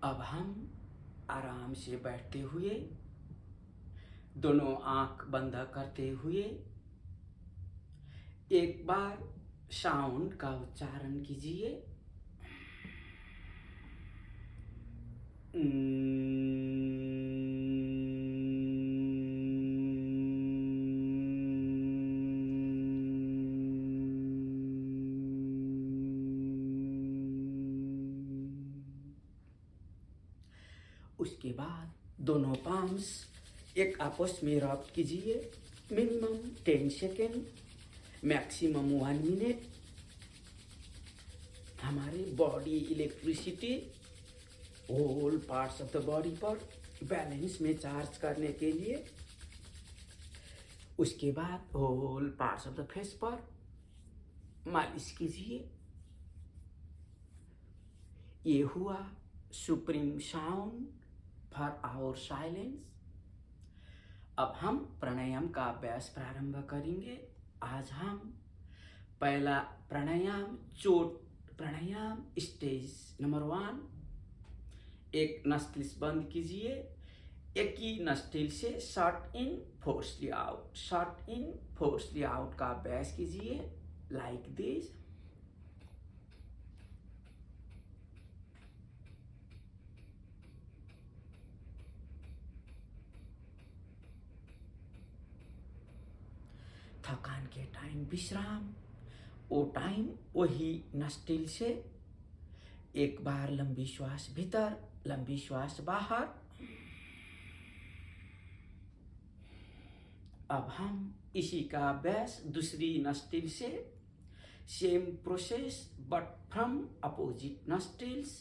अब हम आराम से बैठते हुए दोनों आंख बंद करते हुए एक बार साउंड का उच्चारण कीजिए। उसके बाद दोनों पाम्स एक आपस में रब कीजिए। Minimum 10 second, maximum 1 minute. हमारे body electricity whole parts of the body पर बैलेंस में चार्ज करने के लिए। उसके बाद whole parts of the face पर मालिश कीजिए। ये हुआ supreme sound for our silence. अब हम प्राणायाम का अभ्यास प्रारंभ करेंगे। आज हम पहला प्राणायाम चोट प्राणायाम स्टेज नंबर 1। एक नस्टिल बंद कीजिए। एक ही नस्टिल से शॉर्ट इन फोर्सली आउट, शॉर्ट इन फोर्सली आउट का अभ्यास कीजिए लाइक दिस। थकान के टाइम विश्राम, वो टाइम वही नस्टिल से एक बार लंबी श्वास भीतर, लंबी श्वास बाहर। अब हम इसी का अभ्यास दूसरी नस्टिल से, same process but from opposite nostrils.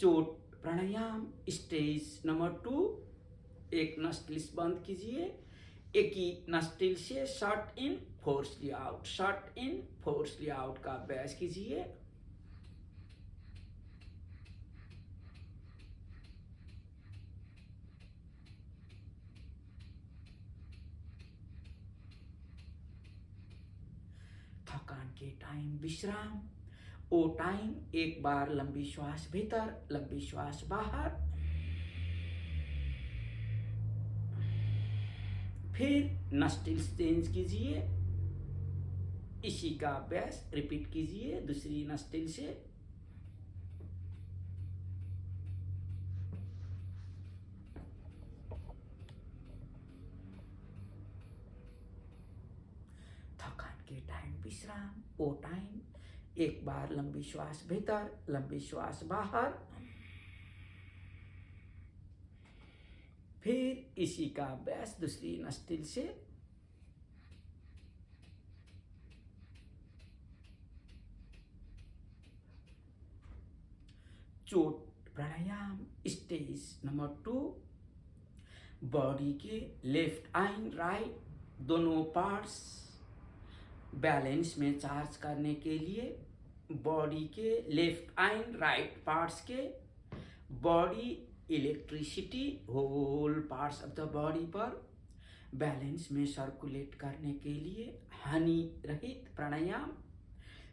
चोट प्राणायाम स्टेज नंबर 2। एक नस्टिल बंद कीजिए। एक ही नस्टिल से शॉर्ट इन फोर्सली आउट, शॉर्ट इन फोर्सली आउट का अभ्यास कीजिए। थकान के टाइम विश्राम, वो टाइम एक बार लंबी श्वास भीतर, लंबी श्वास बाहर। फिर नस्टिल चेंज कीजिए। इसी का अभ्यास रिपीट कीजिए दूसरी नस्टिल से। थकान के टाइम विश्राम, वो टाइम एक बार लंबी श्वास भीतर, लंबी श्वास बाहर। फिर इसी का अभ्यास दूसरी नस्टिल से। चोट प्राणायाम स्टेज नंबर 2। बॉडी के लेफ्ट एंड राइट दोनों पार्ट्स बैलेंस में चार्ज करने के लिए, बॉडी के लेफ्ट एंड राइट पार्ट्स के body electricity whole parts of the body पर बैलेंस में सर्कुलेट करने के लिए हानि रहित pranayama.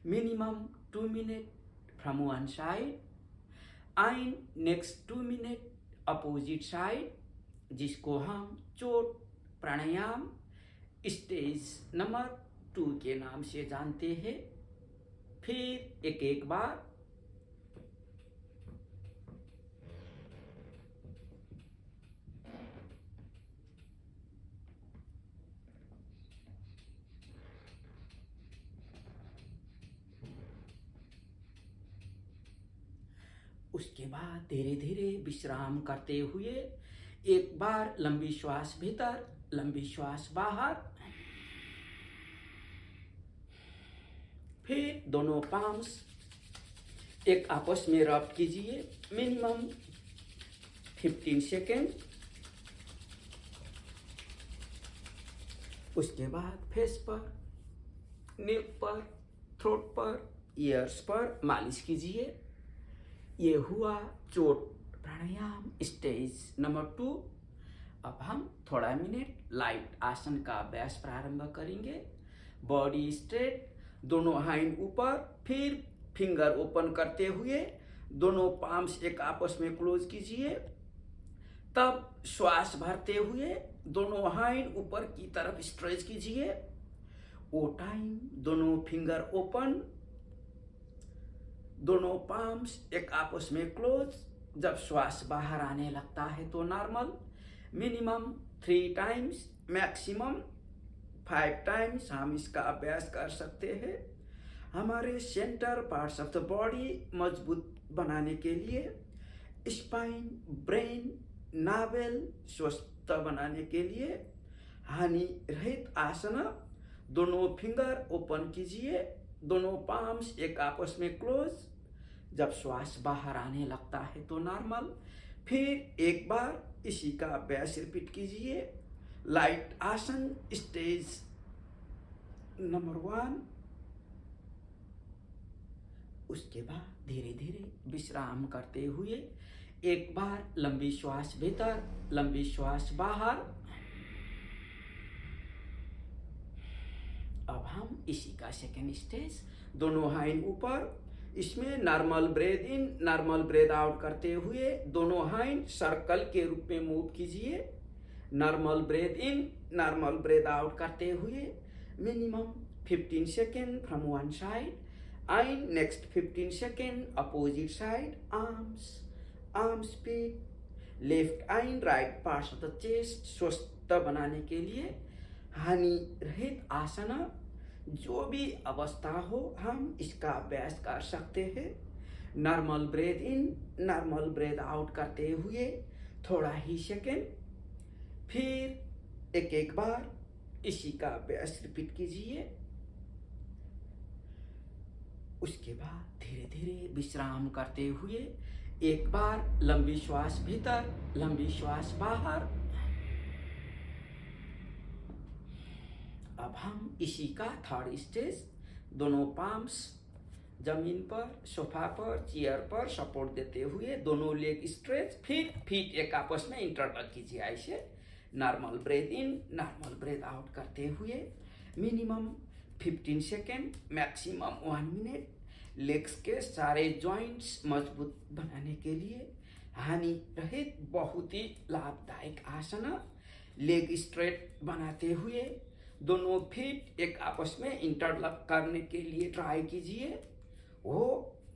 Minimum 2 minute from one side and next 2 minute opposite side, जिसको हम चोट प्राणायाम स्टेज नंबर 2 के नाम से जानते हैं। फिर एक एक बार। उसके बाद धीरे धीरे विश्राम करते हुए एक बार लंबी श्वास भीतर, लंबी श्वास बाहर। फिर दोनों पाम्स एक आपस में रब कीजिए मिनिमम 15 सेकेंड। उसके बाद फेस पर, नेक पर, थ्रोट पर, ईयर्स पर मालिश कीजिए। ये हुआ चोट प्राणायाम स्टेज नंबर 2। अब हम थोड़ा मिनट लाइट आसन का अभ्यास प्रारंभ करेंगे। बॉडी स्ट्रेट, दोनों हैंड ऊपर, फिर फिंगर ओपन करते हुए दोनों पाम्स एक आपस में क्लोज कीजिए। तब श्वास भरते हुए दोनों हाथ ऊपर की तरफ स्ट्रेच कीजिए। वो टाइम दोनों फिंगर ओपन, दोनों पाम्स एक आपस में क्लोज। जब श्वास बाहर आने लगता है तो normal, minimum 3 times, maximum 5 times हम इसका अभ्यास कर सकते हैं। हमारे centre parts of the body मजबूत बनाने के लिए, स्पाइन, ब्रेन, नावेल स्वस्थ बनाने के लिए हानि रहित आसन। दोनों फिंगर ओपन कीजिए, दोनों पाम्स एक आपस में क्लोज। जब श्वास बाहर आने लगता है तो नॉर्मल। फिर एक बार इसी का अभ्यास रिपीट कीजिए। लाइट आसन स्टेज नंबर 1। उसके बाद धीरे धीरे विश्राम करते हुए एक बार लंबी श्वास भीतर, लंबी श्वास बाहर। अब हम इसी का सेकेंड स्टेज, दोनों हाथ ऊपर, इसमें normal breath in, normal breath out करते हुए दोनों हाथ सर्कल के रूप में मूव कीजिए। Normal breath in, normal breath out करते हुए minimum 15 second from one side and next 15 second opposite side. Arms पे left and right parts of the chest स्वस्थ बनाने के लिए हानि रहित आसन। जो भी अवस्था हो हम इसका अभ्यास कर सकते हैं। Normal breath in, normal breath out करते हुए थोड़ा ही सेकेंड, फिर एक बार इसी का अभ्यास रिपीट कीजिए। उसके बाद धीरे धीरे विश्राम करते हुए एक बार लंबी श्वास भीतर, लंबी श्वास बाहर। अब हम इसी का थर्ड स्टेज, दोनों पाम्स जमीन पर, सोफा पर, चेयर पर सपोर्ट देते हुए दोनों लेग स्ट्रेच, फिर फीट एक आपस में इंटरलॉक कीजिए ऐसे। Normal breath in, normal breath out करते हुए minimum 15 second, maximum 1 minute. Legs के सारे जॉइंट्स मजबूत बनाने के लिए हानि रहित बहुत ही लाभदायक आसन। लेग स्ट्रेट बनाते हुए दोनों फीट एक आपस में इंटरलॉक करने के लिए ट्राई कीजिए। हो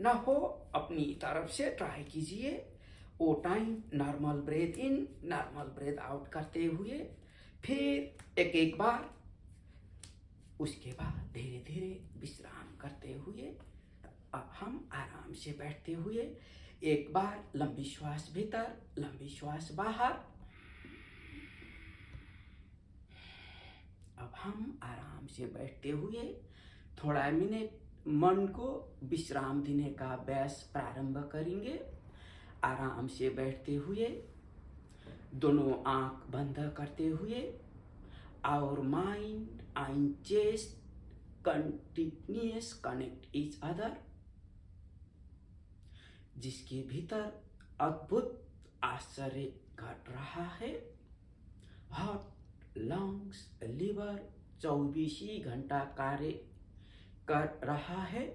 ना हो अपनी तरफ से ट्राई कीजिए। वो time normal breath in, normal breath out करते हुए फिर एक बार। उसके बाद धीरे धीरे विश्राम करते हुए अब हम आराम से बैठते हुए एक बार लंबी श्वास भीतर, लंबी श्वास बाहर। अब हम आराम से बैठते हुए थोड़ा मिनट मन को विश्राम देने का अभ्यास प्रारंभ करेंगे। आराम से बैठते हुए दोनों आंख बंद करते हुए और mind and chest continuous connect each other, जिसके भीतर अद्भुत आश्चर्य घट रहा है। हार्ट, लंग्स, लिवर 24 घंटा कार्य कर रहा है,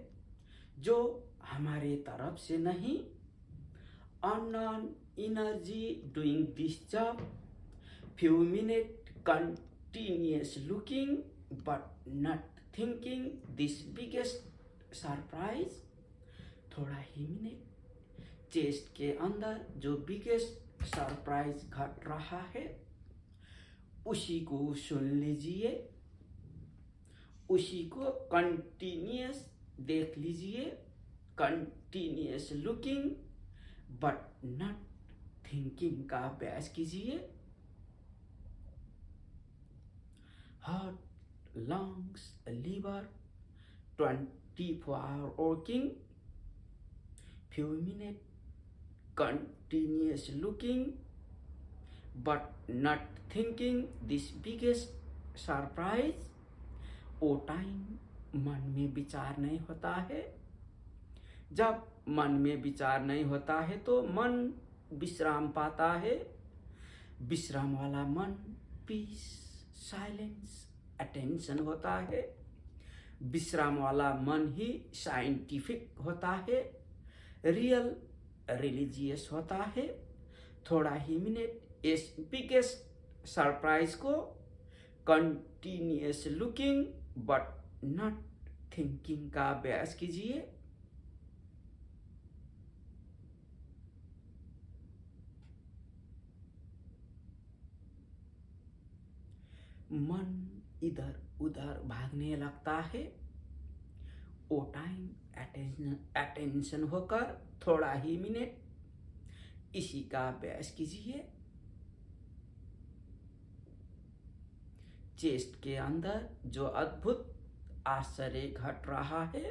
जो हमारे तरफ से नहीं। Unknown energy doing this job. Few minute continuous looking but not thinking this biggest surprise. थोड़ा ही मिनट चेस्ट के अंदर जो बिगेस्ट सरप्राइज घट रहा है उसी को सुन लीजिए, उसी को कंटिन्यूअस देख लीजिए। Continuous looking but not thinking का अभ्यास कीजिए। Heart, lungs, liver 24 hour working. Few minute continuous looking but not thinking this biggest surprise। वो टाइम मन में विचार नहीं होता है। जब मन में विचार नहीं होता है तो मन विश्राम पाता है। विश्राम वाला मन पीस, साइलेंस, अटेंशन होता है। विश्राम वाला मन ही साइंटिफिक होता है। रियल रिलीजियस होता है। थोड़ा ही मिनट इस बिगेस्ट सरप्राइज को continuous looking but not thinking का अभ्यास कीजिए। मन इधर उधर भागने लगता है, वो टाइम अटेंशन होकर थोड़ा ही मिनट इसी का अभ्यास कीजिए। चेस्ट के अंदर जो अद्भुत आश्चर्य घट रहा है,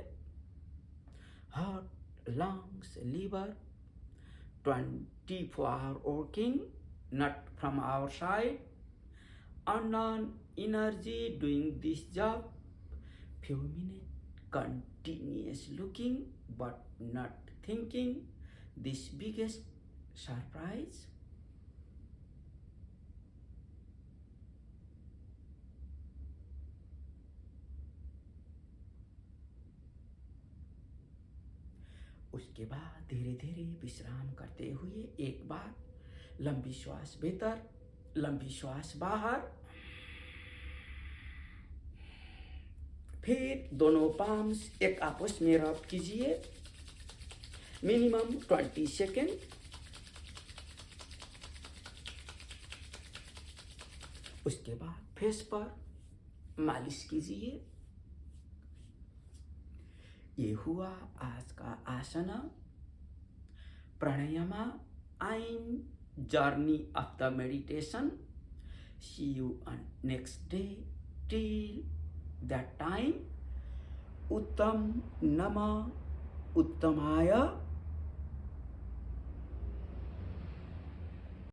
heart, lungs, liver 24 hour working, not from our side, unknown energy doing this job. Few minutes continuous looking but not thinking, this biggest surprise. उसके बाद धीरे धीरे विश्राम करते हुए एक बार लंबी श्वास भीतर, लंबी श्वास बाहर। फिर दोनों पाम्स एक आपस में रब कीजिए मिनिमम 20 सेकेंड। उसके बाद फेस पर मालिश कीजिए। ये हुआ आज का आसना pranayama in journey of the meditation. See you on next day. Till that time उत्तम नमः उत्तमाय।